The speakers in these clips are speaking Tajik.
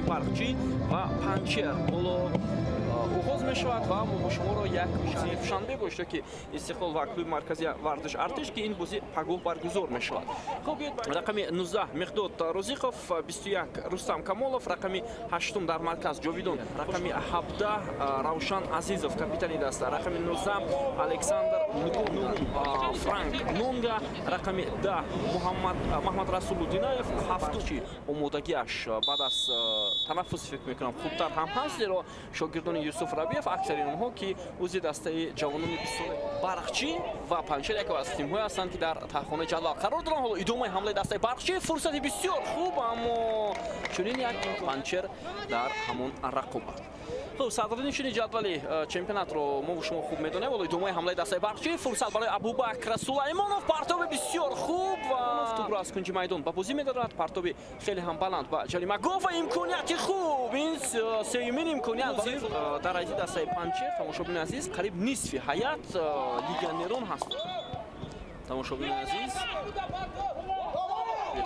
Барқчи ва панчер боло оғоз мешавад ва мо бо шуморо як шанбе бошда ки Истиқлол ва клуби маркази вардаш артиш ки ин бозӣ пагоҳ баргузор мешавад. Хуб рақами 19 Мехдод Розиқов, 21 Рустам Камолов, рақами 8 дар марказ Ҷовидон, рақами 17 Равшан Азизов капитани даста, рақами 19 Александр Франк Нунга, рақами 10 Муҳаммад Расулуддинаев, 7 омодагиаш баъд аз танаффус фикр мекунам хубтар ҳам ҳаст, зеро шогирдони Юсуф Рабиев аксари онҳо ки узи дастаи ҷавонони Барқчи ва Панчер яке аз тимҳое ҳастанд ки дар таҳхонаи ҷадвал қарор доранд. Ҳоло идомаи ҳамлаи дастаи Барқчи, фурсати бисёр хуб, аммо чунин як Панчер дар ҳамон рақобат. Хуб, садрнишини ҷадвали чемпионатро мо шумо хуб медонем. Ҳоло идомаи ҳамлаи дастаи Барқчи, фурсат барои Абубакр Сулаймонов, партоби бисёр хуб ва тӯбро аз кунҷи майдон ба бозӣ медорад. Партоби хеле ҳам баланд ба ҷаримагоҳ ва имконияти хуб. Ин сеюмин имконият дар айди дастаи Панчер. Тамошобини азиз, қариб нисфи ҳайат легионерон ҳаст. Тамошобини азиз,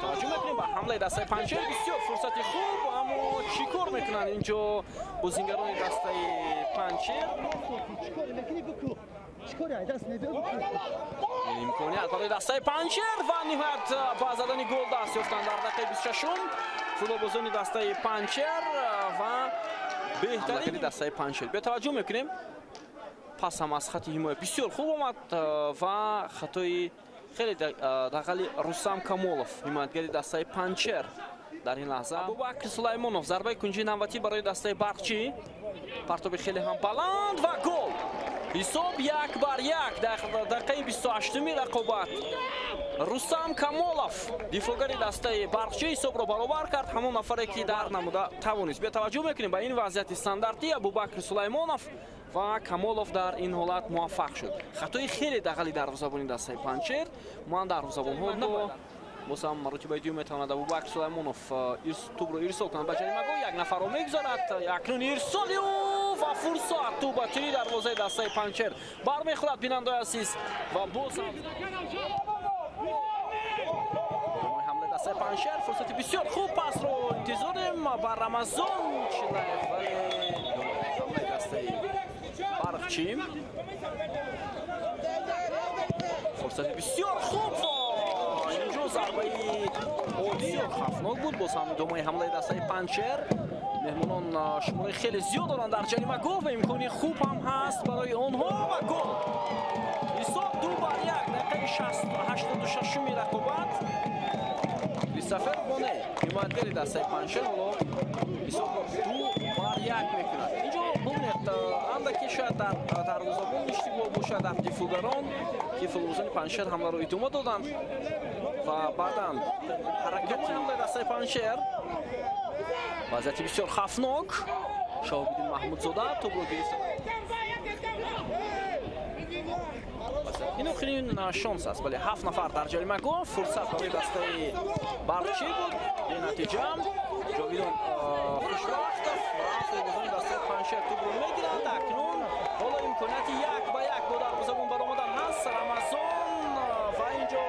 таваҷҷӯҳ мекунем ба ҳамлаи дастаи Панчер. Бисёр фурсати хуб, аммо чӣ кор мекунанд инҷо бозингарони дастаи Панчер? имконият барои дастаи Панчер ва ниҳоят ба задани гол даст ёфтанд дар дақиқаи 26-ум футболбозони дастаи Панчер ва беҳтарини дастаи Панчер. Бетаваҷҷӯҳ мекунем, пас ҳам аз хати ҳимоя бисёр хуб омад ва хатои хеле дағали Рустам Камолов, ҳимоятгари дастаи Панчер дар ин лаҳза. Абубакр Сулаймонов, зарбаи кунҷи навбатӣ барои дастаи Барқчи, партоби хеле ҳам баланд ва гол. ҳисоб 1-1 дар дақиқаи 28-уми рақобат. Рустам Камолов, дифоъгари дастаи Барқчи, ҳисобро баробар кард. ҳамон нафаре ки дар намуда тавонист. Бетаваҷҷӯҳ мекунем ба ин вазъияти стандартӣ. Абубакр Сулаймонов ва Камолов дар ин ҳолат муваффақ шуд. Хатои хеле дағали дарвозабони дастаи Панчер. ман дарвозабонҳо бозам маротибаи дуюм метавонад Абубакр Сулаймонов тӯбро ирсол кунад ба ҷаримагоҳ. Як нафарро мегузарад. Акнун ирсоли ва фурсат тӯб ба тири дарвозаи дастаи Панчер бармехӯрад. бинандаи азиз ва бозам ҳамлаи дастаи Панчер, фурсати бисёр хуб. пасро интизор дорем ба Рамазон Чилаев, вале ҳамлаи дастаи Барқчи, фурсати бисёр хуб. инҷо зарбаи бисёр хавфнок буд. боз ҳам идомаи ҳамлаи дастаи Панчер. меҳмонон шумораи хеле зиёд доранд дар ҷаримагоҳ ва имкони хуб ҳам ҳаст барои онҳо ва гол. ҳисоб 2-1 дақиқаи 86-уми рақобат. Кристофер Боне, ҳимоятгари дастаи Панчер, ҳоло ҳисобро 2-1 мекунад. инҷо бубинед андаке шояд дар дарвозабон иштибоҳ бошад дар дифоъгарон ки футболбозони Панчер ҳамларо идома доданд ва баъдан ҳаракати ҳамлаи дастаи Панчер. вазъияти бисёр хавфнок. Шаҳобиддин Маҳмудзода тӯбро гирифта. ин охирин шонс аст. бале 7 нафар дар ҷаримагоҳ. фурсат барои дастаи Барқчи буд. бенатиҷа Ҷовидон хушбахтов ва футболбозони дастаи Панчер тӯбро мегиранд. акнун ҳоло имконияти 1-1 бо дарвозабон баромадан ҳаст. Рамазон ва инҷо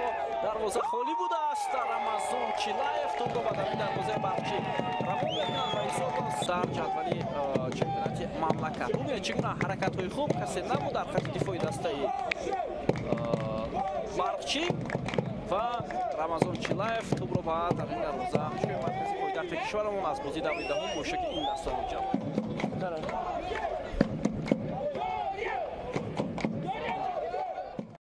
дарвоза холӣ будааст. Рамазон Чилаев тӯбро ба дарои дарвозаи Барқчи равон мекунад ва ҳисобро дар ҷадвали чемпионати мамлакат. бубинед чӣ гуна ҳаракатҳои хуб, касе набуд дар хати дифоъи дастаи Барқчи ва Рамазон Чилаев тӯбро ба дарои дарвоза маркази пойтахти кишварамон аз бозии даври даҳум бо шакли ин даста